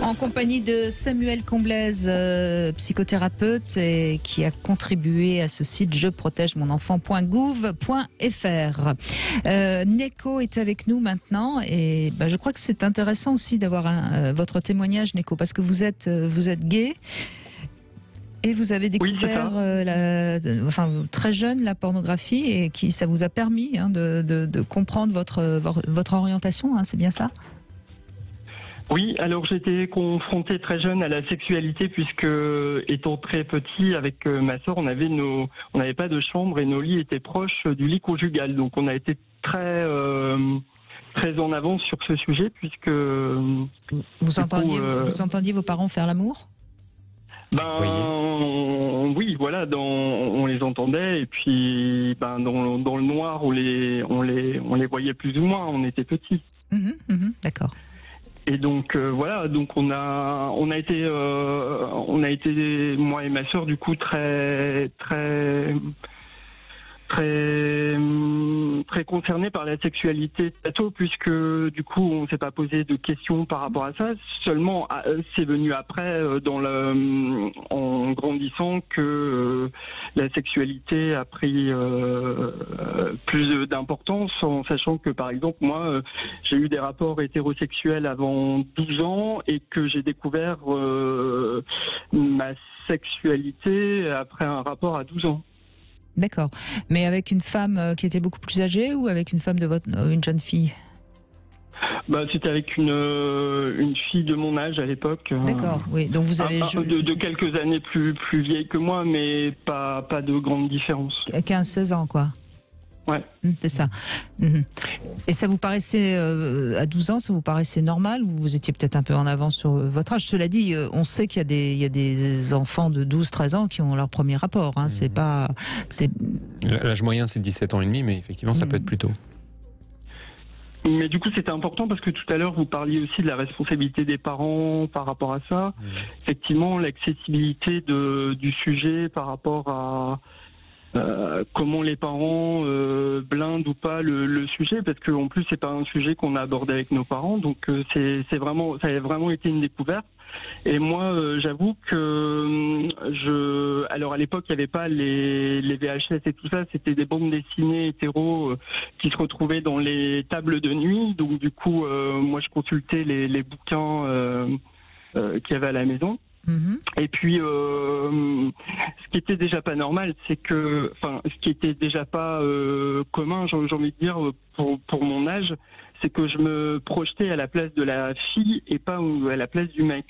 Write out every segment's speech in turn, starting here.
En compagnie de Samuel Comblaise, psychothérapeute, et qui a contribué à ce site jeprotègemonenfant.gouv.fr. Neko est avec nous maintenant, et je crois que c'est intéressant aussi d'avoir votre témoignage, Neko, parce que vous êtes gay. Et vous avez découvert très jeune la pornographie, et ça vous a permis de comprendre votre orientation, hein, c'est bien ça ? Oui, alors j'étais confronté très jeune à la sexualité puisque, étant très petit, avec ma sœur, on n'avait pas de chambre et nos lits étaient proches du lit conjugal. Donc on a été très en avance sur ce sujet puisque... Vous entendiez vos parents faire l'amour ? Oui, voilà, on les entendait et puis dans le noir on les voyait plus ou moins, on était petits. D'accord. Et donc donc on a été moi et ma sœur du coup très concernés par la sexualité très tôt, puisque du coup on s'est pas posé de questions par rapport à ça. Seulement c'est venu après en grandissant que la sexualité a pris plus d'importance, en sachant que par exemple moi j'ai eu des rapports hétérosexuels avant 12 ans et que j'ai découvert ma sexualité après un rapport à 12 ans. D'accord. Mais avec une femme qui était beaucoup plus âgée ou avec une femme une jeune fille ? C'était avec une fille de mon âge à l'époque. D'accord, oui. Donc vous avez de quelques années plus vieille que moi, mais pas de grande différence. 15-16 ans, quoi. Ouais. C'est ça. Et ça vous paraissait, à 12 ans, ça vous paraissait normal, ou vous étiez peut-être un peu en avance sur votre âge ? Cela dit, on sait qu'il y a des enfants de 12-13 ans qui ont leur premier rapport. Hein. L'âge moyen, c'est 17 ans et demi, mais effectivement, ça peut être plus tôt. Mais du coup, c'était important parce que tout à l'heure, vous parliez aussi de la responsabilité des parents par rapport à ça. Effectivement, l'accessibilité du sujet par rapport à comment les parents blindent ou pas le sujet, parce qu'en plus c'est pas un sujet qu'on a abordé avec nos parents, donc ça a vraiment été une découverte. Et moi j'avoue que alors à l'époque il n'y avait pas les VHS et tout ça, c'était des bandes dessinées hétéros qui se retrouvaient dans les tables de nuit, donc du coup moi je consultais les bouquins qu'il y avait à la maison. Et puis, ce qui était déjà pas normal, ce qui était déjà pas commun, j'ai envie de dire, pour mon âge, c'est que je me projetais à la place de la fille et pas à la place du mec.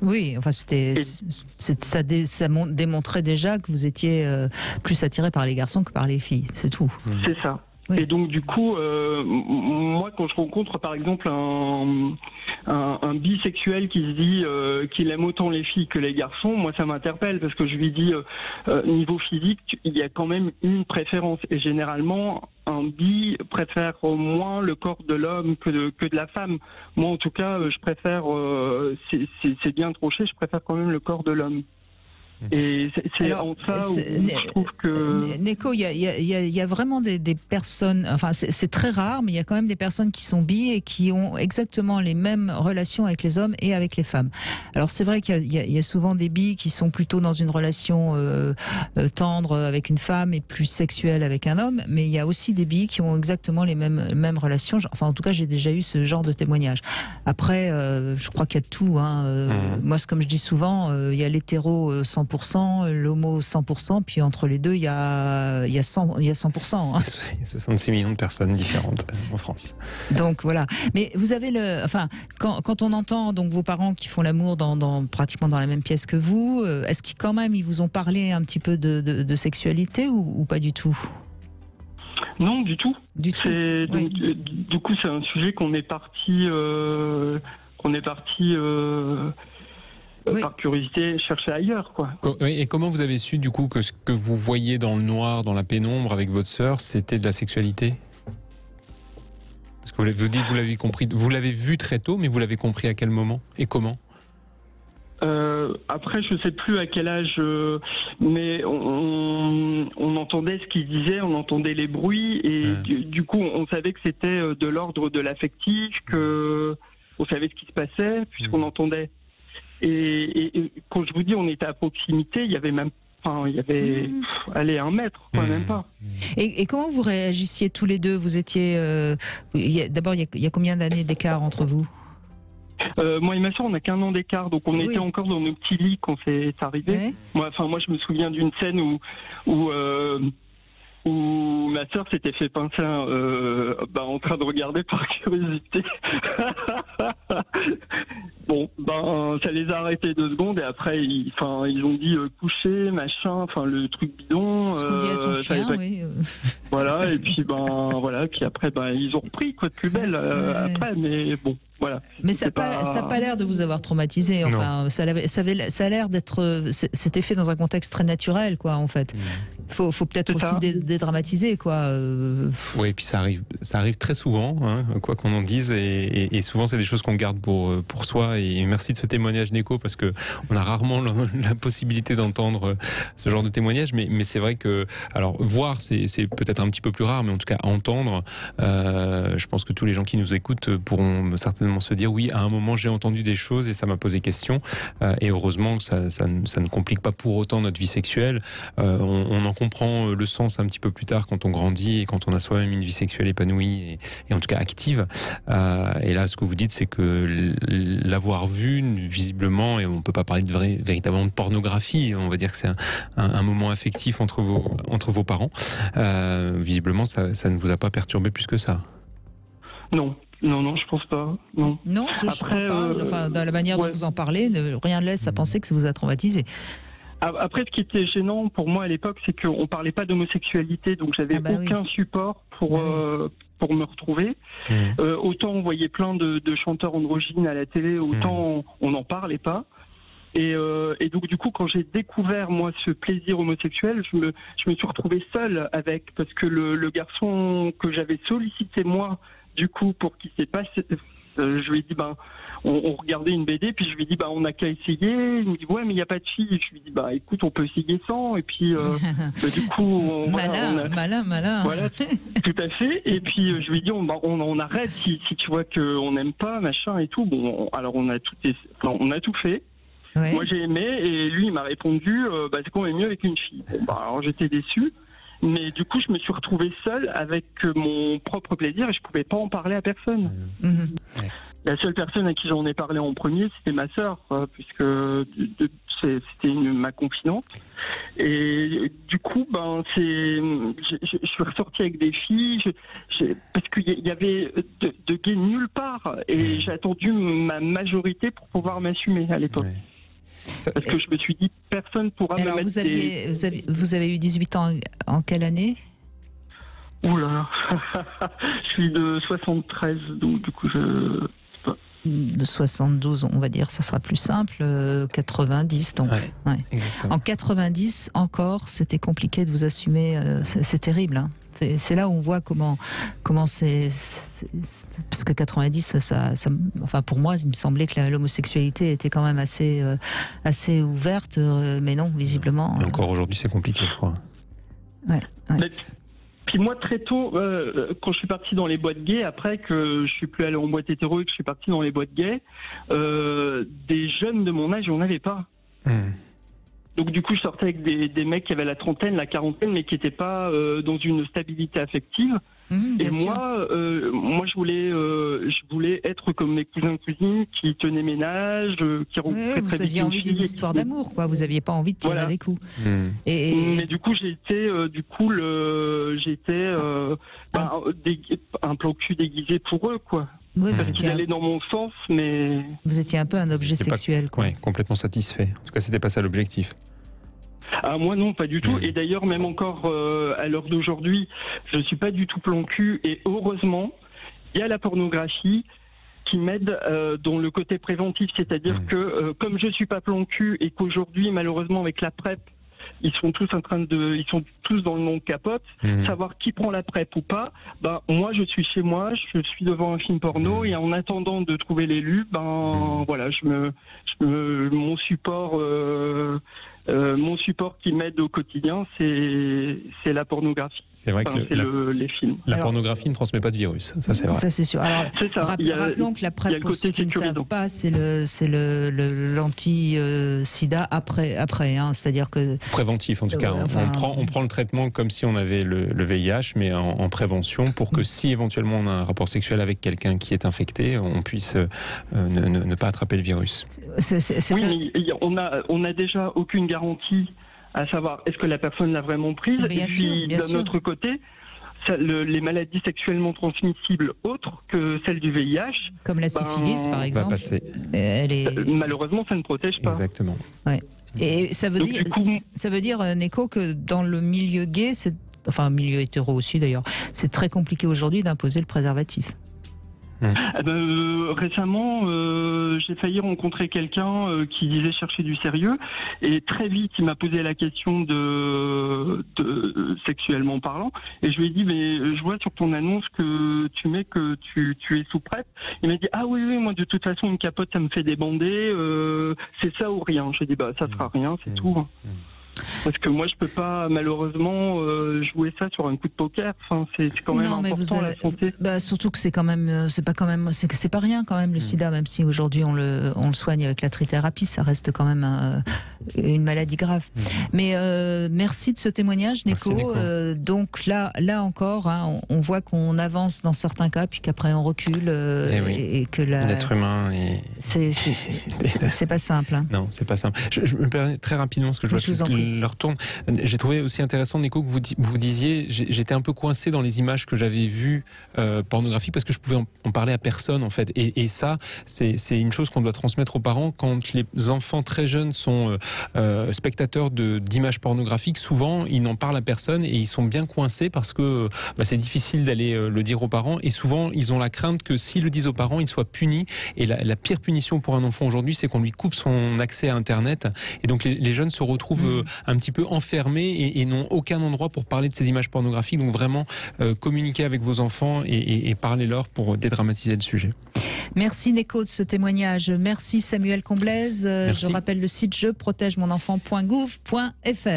Oui, enfin ça démontrait déjà que vous étiez plus attiré par les garçons que par les filles, c'est tout. C'est ça. Oui. Et donc du coup, moi quand je rencontre par exemple un bisexuel qui se dit qu'il aime autant les filles que les garçons, moi ça m'interpelle parce que je lui dis niveau physique, il y a quand même une préférence et généralement un bi préfère moins le corps de l'homme que de la femme. Moi en tout cas, je préfère, c'est bien tranché, je préfère quand même le corps de l'homme. Et c'est en ça où je trouve que... Neko, il y a vraiment des personnes, enfin c'est très rare, mais il y a quand même des personnes qui sont bi et qui ont exactement les mêmes relations avec les hommes et avec les femmes. Alors c'est vrai qu'il y a souvent des bi qui sont plutôt dans une relation tendre avec une femme et plus sexuelle avec un homme, mais il y a aussi des bi qui ont exactement les mêmes relations. Enfin en tout cas j'ai déjà eu ce genre de témoignage. Après je crois qu'il y a de tout. Moi comme je dis souvent, il y a l'hétéro 100%, l'homo 100%, puis entre les deux, il y a 100%. Hein. Il y a 66 millions de personnes différentes en France. Donc voilà. Mais vous avez quand on entend donc vos parents qui font l'amour pratiquement dans la même pièce que vous, est-ce qu'ils quand même ils vous ont parlé un petit peu de sexualité ou pas du tout ? Non, du tout. Du tout. Du coup, c'est un sujet qu'on est parti. Par curiosité, chercher ailleurs, quoi. Et comment vous avez su, du coup, que ce que vous voyez dans le noir, dans la pénombre avec votre sœur, c'était de la sexualité ? Parce que vous dites, vous l'avez compris, vous l'avez vu très tôt, mais vous l'avez compris à quel moment et comment ? Après, je sais plus à quel âge, mais on entendait ce qu'ils disaient, on entendait les bruits, et du coup, on savait que c'était de l'ordre de l'affectif, que on savait ce qui se passait, puisqu'on entendait. Et quand je vous dis on était à proximité, il y avait même, il y avait, allez, 1 mètre, quoi, même pas. Et comment vous réagissiez tous les deux? Vous étiez, d'abord, il y a combien d'années d'écart entre vous? Moi et ma soeur, on n'a qu'1 an d'écart, donc on était encore dans nos petits lits quand c'est arrivé. Ouais. Moi, je me souviens d'une scène où ma sœur s'était fait pincer en train de regarder par curiosité. Bon, ça les a arrêtés 2 secondes et après ils ont dit coucher, machin, le truc bidon. Ce qu'on dit à son chien, oui. Voilà, et puis voilà, puis après ils ont repris quoi de plus belle après, mais bon. Voilà. Mais ça n'a pas l'air de vous avoir traumatisé. Enfin, ça a l'air d'être. C'était fait dans un contexte très naturel, quoi, en fait. Faut peut-être aussi dédramatiser, quoi. Oui, et puis ça arrive très souvent, hein, quoi qu'on en dise, et souvent c'est des choses qu'on garde pour soi. Et merci de ce témoignage, Neko, parce que on a rarement la possibilité d'entendre ce genre de témoignage. Mais c'est vrai que, alors voir, c'est peut-être un petit peu plus rare, mais en tout cas entendre, je pense que tous les gens qui nous écoutent pourront certainement se dire oui, à un moment j'ai entendu des choses et ça m'a posé question, et heureusement que ça ne complique pas pour autant notre vie sexuelle. On en comprend le sens un petit peu plus tard quand on grandit et quand on a soi-même une vie sexuelle épanouie et en tout cas active. Et là, ce que vous dites, c'est que l'avoir vu visiblement, et on peut pas parler de véritablement de pornographie, on va dire que c'est un moment affectif entre vos parents. Visiblement, ça ne vous a pas perturbé plus que ça. Non. Non, je pense pas. Non, je crois pas. Enfin, dans la manière dont vous en parlez, rien ne laisse à penser que ça vous a traumatisé. Après, ce qui était gênant pour moi à l'époque, c'est qu'on parlait pas d'homosexualité, donc j'avais aucun support pour me retrouver. Autant on voyait plein de chanteurs androgynes à la télé, autant on n'en parlait pas. Et donc du coup, quand j'ai découvert moi ce plaisir homosexuel, je me suis retrouvé seul avec, parce que le garçon que j'avais sollicité moi, du coup, pour qu'il s'est passé, je lui ai dit on regardait une BD, puis je lui ai dit on n'a qu'à essayer. Il me dit ouais, mais il n'y a pas de fille. Je lui ai dit écoute, on peut essayer sans. Et puis du coup, malin. Voilà, tout à fait. Et puis je lui ai dit on arrête si tu vois qu'on n'aime pas, machin et tout. Bon, alors on a tout fait. Ouais. Moi j'ai aimé et lui il m'a répondu c'est quand même mieux avec une fille. Bon, alors j'étais déçu. Mais du coup, je me suis retrouvé seul avec mon propre plaisir et je pouvais pas en parler à personne. La seule personne à qui j'en ai parlé en premier, c'était ma sœur, puisque c'était ma confidente. Et du coup, je suis ressorti avec des filles, parce qu'il y avait de gays nulle part, et j'ai attendu ma majorité pour pouvoir m'assumer à l'époque. Parce que je me suis dit, personne pourra me mettre vous avez eu 18 ans en quelle année? Oula, je suis de 73, donc du coup de 72, on va dire, ça sera plus simple, 90 donc. Ouais. En 90 encore, c'était compliqué de vous assumer, c'est terrible, hein. C'est là où on voit comment c'est parce que 90, enfin pour moi, il me semblait que l'homosexualité était quand même assez ouverte, mais non, visiblement. Et encore aujourd'hui, c'est compliqué, je crois. Ouais. Puis moi, très tôt, quand je suis parti dans les boîtes gays, après que je suis plus allé en boîte hétéro et que je suis parti dans les boîtes gays, des jeunes de mon âge, on n'avait pas. Donc du coup, je sortais avec des mecs qui avaient la trentaine, la quarantaine, mais qui n'étaient pas dans une stabilité affective. Et moi, je voulais être comme mes cousins cousines qui tenaient ménage, qui rencontraient vous aviez envie d'une histoire d'amour, quoi. Vous n'aviez pas envie de tirer des coups. Mais du coup, j'étais un plan cul déguisé pour eux, quoi. Oui, parce qu'il allait dans mon sens, mais... Vous étiez un peu un objet sexuel, quoi. Oui, complètement satisfait. En tout cas, c'était pas ça l'objectif. Ah, moi non, pas du tout. Et d'ailleurs, même encore à l'heure d'aujourd'hui, je ne suis pas du tout plan cul. Et heureusement, il y a la pornographie qui m'aide dans le côté préventif. C'est-à-dire que comme je ne suis pas plan cul et qu'aujourd'hui, malheureusement, avec la PrEP, ils sont tous dans le nom de capote, savoir qui prend la PrEP ou pas. Moi, je suis chez moi, je suis devant un film porno et en attendant de trouver l'élu, voilà, mon support mon support qui m'aide au quotidien, c'est la pornographie. C'est vrai que les films. La pornographie ne transmet pas de virus, ça c'est vrai. Ça c'est sûr. Alors, rappelons que la PrEP, pour ceux qui ne savent pas, c'est l'anti-sida après, hein, c'est-à-dire que préventif en tout cas. On prend le traitement comme si on avait le VIH, mais en prévention, pour que si éventuellement on a un rapport sexuel avec quelqu'un qui est infecté, on puisse ne pas attraper le virus. Oui, mais on a déjà aucune garantie à savoir est-ce que la personne l'a vraiment prise. Et puis d'un autre côté, les maladies sexuellement transmissibles autres que celles du VIH, comme la syphilis par exemple, malheureusement ça ne protège pas. Exactement. Ouais. Et ça veut dire, Neko, que dans le milieu gay, enfin milieu hétéro aussi d'ailleurs, c'est très compliqué aujourd'hui d'imposer le préservatif. Récemment, j'ai failli rencontrer quelqu'un qui disait chercher du sérieux, et très vite il m'a posé la question de sexuellement parlant, et je lui ai dit mais je vois sur ton annonce que tu mets que tu es sous PrEP. Il m'a dit ah oui moi de toute façon une capote ça me fait débander, c'est ça ou rien. J'ai dit bah ça sera rien, c'est tout. Parce que moi je peux pas malheureusement jouer ça sur un coup de poker. Enfin, c'est quand même important la santé. Surtout que c'est pas rien quand même le sida, même si aujourd'hui on le soigne avec la trithérapie, ça reste quand même une maladie grave. Mais merci de ce témoignage, Neko. Donc là encore, hein, on voit qu'on avance dans certains cas, puis qu'après on recule et que l'être humain c'est pas simple. Hein. Non, c'est pas simple. Je me permets très rapidement parce que je vois que leur tourne. J'ai trouvé aussi intéressant, Neko, que vous disiez, j'étais un peu coincé dans les images que j'avais vues pornographiques parce que je pouvais en parler à personne en fait. Et ça, c'est une chose qu'on doit transmettre aux parents quand les enfants très jeunes sont spectateurs d'images pornographiques. Souvent, ils n'en parlent à personne et ils sont bien coincés parce que c'est difficile d'aller le dire aux parents. Et souvent, ils ont la crainte que s'ils le disent aux parents, ils soient punis. Et la pire punition pour un enfant aujourd'hui, c'est qu'on lui coupe son accès à Internet. Et donc les jeunes se retrouvent un petit peu enfermés et n'ont aucun endroit pour parler de ces images pornographiques. Donc vraiment, communiquez avec vos enfants et parlez-leur pour dédramatiser le sujet. Merci Neko de ce témoignage. Merci Samuel Comblaise. Je rappelle le site jeprotegemonenfant.gouv.fr.